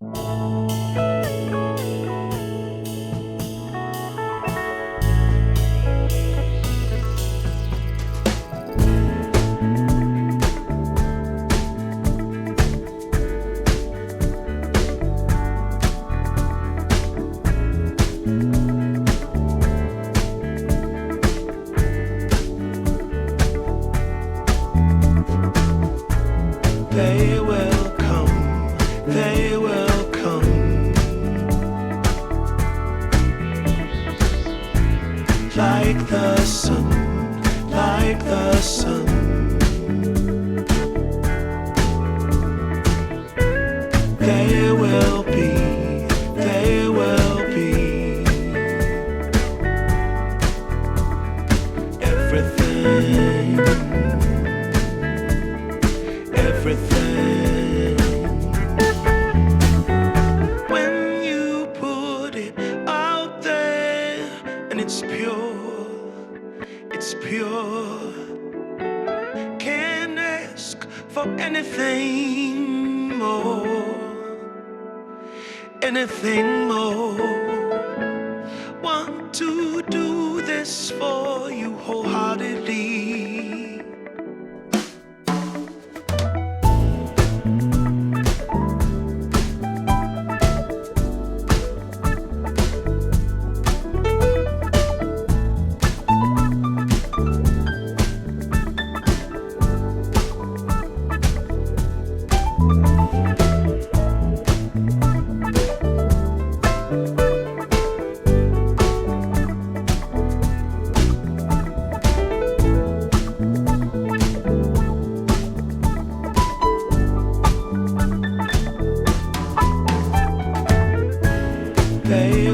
They will come, they will come, like the sun, like the sun. They will be, they will be everything, everything. When you put it out there and it's pure, can't ask for anything more, anything more. Want to do this for you wholeheartedly. They